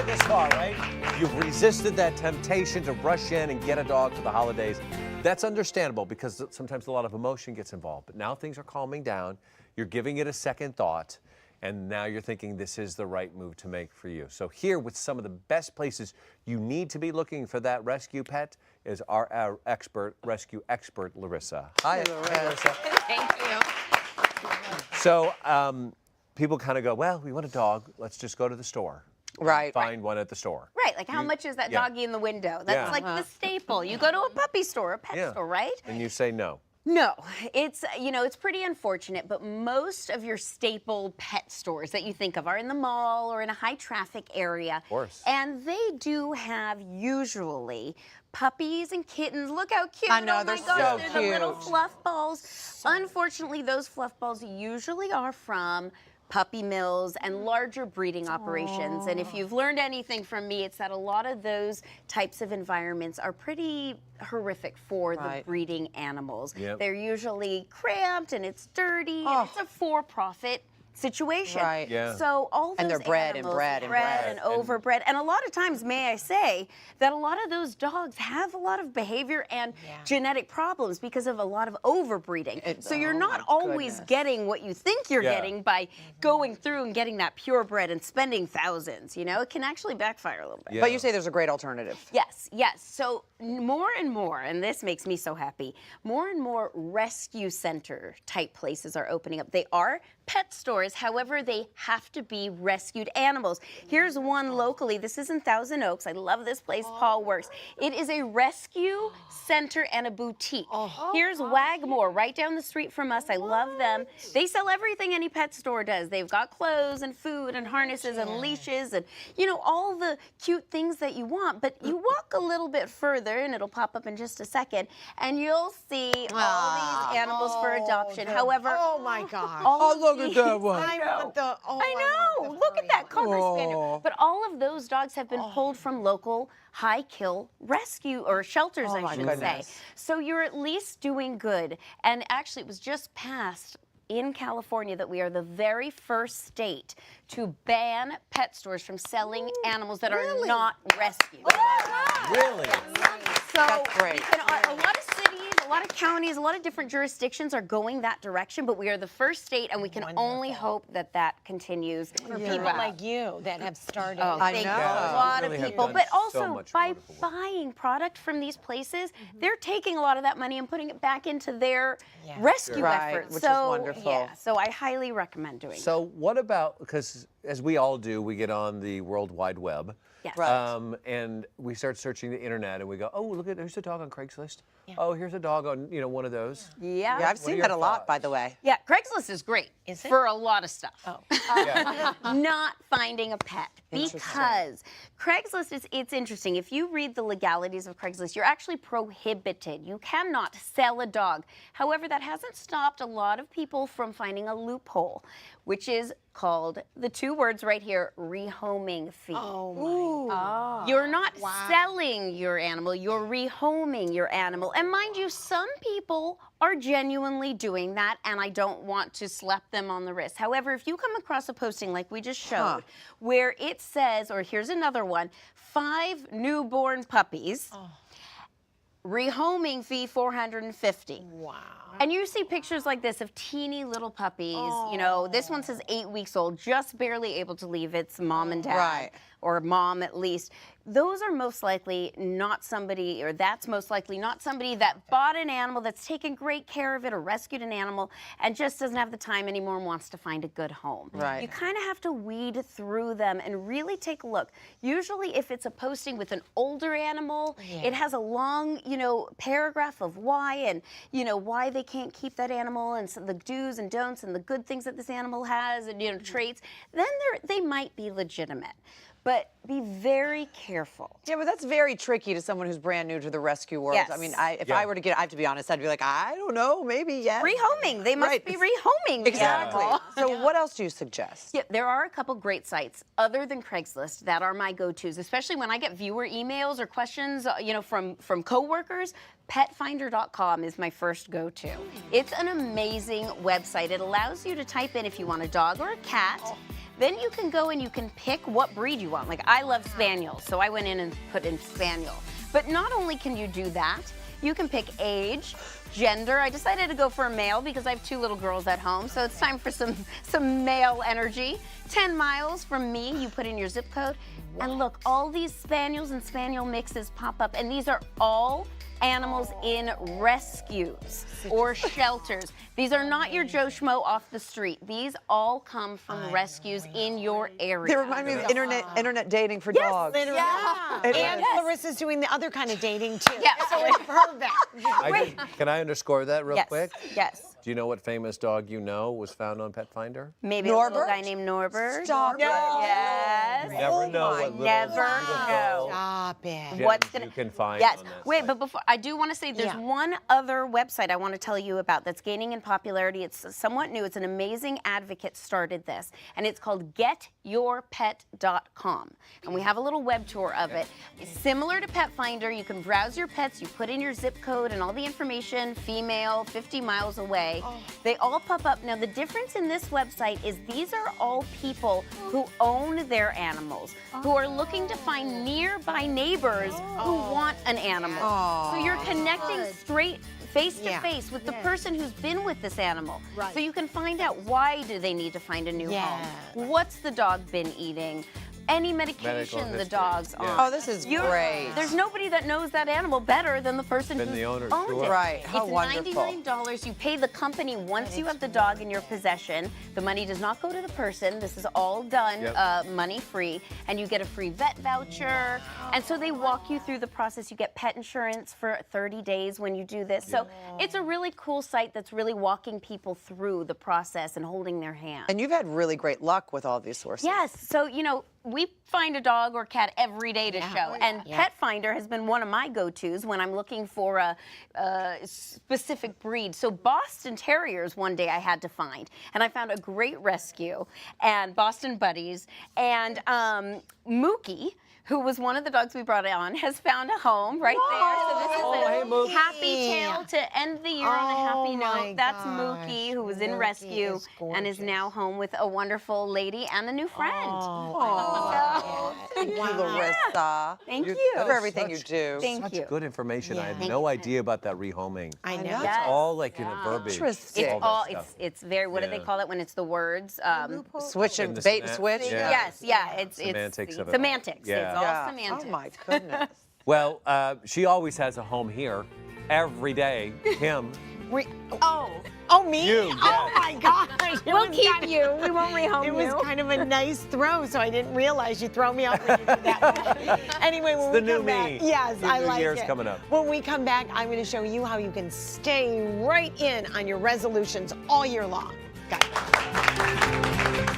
this far, right? You've resisted that temptation to rush in and get a dog for the holidays. That's understandable because sometimes a lot of emotion gets involved. But now things are calming down. You're giving it a second thought. And now you're thinking this is the right move to make for you. So here with some of the best places you need to be looking for that rescue pet is our rescue expert, Larissa. Hi, Larissa. Thank you. So people kind of go, well, we want a dog. Let's just go to the store. Right. Find one at the store. Right, like how much is that doggy in the window? That's like the staple. You go to a puppy store, a pet store, right? And you say no. No, it's, it's pretty unfortunate, but most of your staple pet stores that you think of are in the mall or in a high traffic area. Of course. And they do have usually puppies and kittens. Look how cute. I know, oh they're my gosh, so they're cute. the little fluff balls. Unfortunately, those fluff balls usually are from puppy mills and larger breeding operations. And if you've learned anything from me, it's that a lot of those types of environments are pretty horrific for the breeding animals. Yep. They're usually cramped and it's dirty and it's a for-profit situation. Right. Yeah. So all those And they're bred and animals, bred and bred bred. and overbred. And a lot of times, may I say, that a lot of those dogs have a lot of behavior and genetic problems because of a lot of overbreeding. So you're not always getting what you think you're getting by going through and getting that purebred and spending thousands. It can actually backfire a little bit. Yeah. But you say there's a great alternative. Yes, yes. So more and more, and this makes me so happy, more and more rescue center type places are opening up. They are pet stores, however, they have to be rescued animals. Here's one locally. This is in Thousand Oaks. I love this place. Paul works. It is a rescue center and a boutique. Here's Wagmore, right down the street from us. I love them. They sell everything any pet store does. They've got clothes and food and harnesses and leashes and, all the cute things that you want. But you walk a little bit further, and it'll pop up in just a second, and you'll see all these animals for adoption. However, oh my God. Look at that one. I want the. Oh, I know. Look at that Cocker Spaniel. But all of those dogs have been pulled from local high-kill rescue or shelters, I should say. So you're at least doing good. And actually, it was just passed in California that we are the very first state to ban pet stores from selling animals that are not rescued. Really? So That's great. a lot of cities, a lot of counties, a lot of different jurisdictions are going that direction, but we are the first state, and we can only hope that that continues. For people like you that have started. Thank you. know. A lot Really of have people. done But so also, much by wonderful work. buying product from these places, they're taking a lot of that money and putting it back into their rescue efforts. Which is wonderful. Yeah, so I highly recommend doing So what about, because as we all do, we get on the World Wide Web. Yes. And we start searching the internet and we go, oh, look at, there's a dog on Craigslist. Oh, here's a dog on, one of those. Yeah. Yeah, I've seen are that a your lot, thoughts? by the way. Yeah, Craigslist is great for a lot of stuff. Not finding a pet because Craigslist it's interesting. If you read the legalities of Craigslist, you're actually prohibited. You cannot sell a dog. However, that hasn't stopped a lot of people from finding a loophole, which is called the two words right here, rehoming fee. Oh my. You're not selling your animal, you're rehoming your animal. And mind you, some people are genuinely doing that, and I don't want to slap them on the wrist. However, if you come across a posting like we just showed, where it says, or here's another one, 5 newborn puppies, rehoming fee $450. Wow. And you see pictures like this of teeny little puppies. This one says 8 weeks old, just barely able to leave its mom and dad, or mom at least. Those are most likely not somebody, or that's most likely not somebody that bought an animal, that's taken great care of it, or rescued an animal, and just doesn't have the time anymore and wants to find a good home. Right. You kind of have to weed through them and really take a look. Usually if it's a posting with an older animal, it has a long, paragraph of why, and, why they can't keep that animal, and so the do's and don'ts and the good things that this animal has, and, traits, then they might be legitimate. But be very careful. Yeah, but that's very tricky to someone who's brand new to the rescue world. Yes. I mean, if I were to get, I have to be honest, I'd be like, I don't know, maybe yes. Rehoming. They must be rehoming. the Exactly. animal. So what else do you suggest? Yeah, there are a couple great sites other than Craigslist that are my go-tos, especially when I get viewer emails or questions, from coworkers. Petfinder.com is my first go-to. It's an amazing website. It allows you to type in if you want a dog or a cat. Then you can go and you can pick what breed you want. Like I love Spaniels, so I went in and put in Spaniel. But not only can you do that, you can pick age, gender. I decided to go for a male because I have 2 little girls at home, so it's time for some male energy. 10 miles from me, you put in your zip code. And look, all these Spaniels and Spaniel mixes pop up, and these are all animals in rescues or shelters. These are not your Joe Schmo off the street. These all come from rescues in your area. They remind me of internet dating for dogs. Literally. Yeah. It And is. Larissa's doing the other kind of dating too. Yeah. So it's perfect. Can I underscore that real Yes. quick? Yes. Do you know what famous dog you know was found on Petfinder? Maybe a little Norbert? guy named Norbert. Stop it. Yes. Never know my what little Never beautiful know. Stop it. gems What's gonna you can find Yes. on that Wait, site. but before I do want to say there's Yeah. one other website I want to tell you about that's gaining in popularity. It's somewhat new. It's an amazing advocate started this, and it's called getyourpet.com. And we have a little web tour of it. It's similar to Petfinder. You can browse your pets, you put in your zip code and all the information, female, 50 miles away. They all pop up. Now the difference in this website is these are all people who own their animals, who are looking to find nearby neighbors who want an animal. So you're connecting straight face to Yeah. face with the person who's been with this animal. Right. So you can find out why do they need to find a new Yeah. home? What's the dog been eating? Any medication the history. dog's Yeah. on. Oh, this is great. There's nobody that knows that animal better than the person Than who's the owner, owned sure. it. Right, how it's wonderful. $99. You pay the company once you have the dog in your possession. The money does not go to the person. This is all done Yep. money free, and you get a free vet voucher. And so they walk you through the process. You get pet insurance for 30 days when you do this. So it's a really cool site that's really walking people through the process and holding their hand. And you've had really great luck with all these sources. Yes, so we find a dog or cat every day to show, and Petfinder has been one of my go-tos when I'm looking for a specific breed. So Boston Terriers one day I had to find, and I found a great rescue, and Boston Buddies, and Mookie, who was one of the dogs we brought on, has found a home right there. So this is hey, a Mookie. happy tale to end the year on a happy Oh, my note. That's gosh. Mookie, who was in Mookie rescue is and is now home with a wonderful lady and a new friend. Oh, thank you, Larissa. Thank you. For everything you Such- do. Thank Such you. good information. I had Thank no you. idea about that rehoming. I know. know. It's Yes. all like in a verbiage. Interesting. It's all that all stuff. it's very what do they Yeah. call it when it's the words? Switch In and the bait and seman- switch. Yeah. Yes, yeah, it's Semantics of it all. semantics. Yeah. It's all Yeah. semantics. Oh my goodness. Well, she always has a home here every day. Kim, Oh, me? You, Oh yes. my gosh. It We'll was keep kind of- you. We won't rehome It you. was kind of a nice throw, so I didn't realize you throw me off when you do that. Anyway, when the we new come back, me. yes, The I new like year's it. coming up. When we come back, I'm going to show you how you can stay right in on your resolutions all year long. Got it.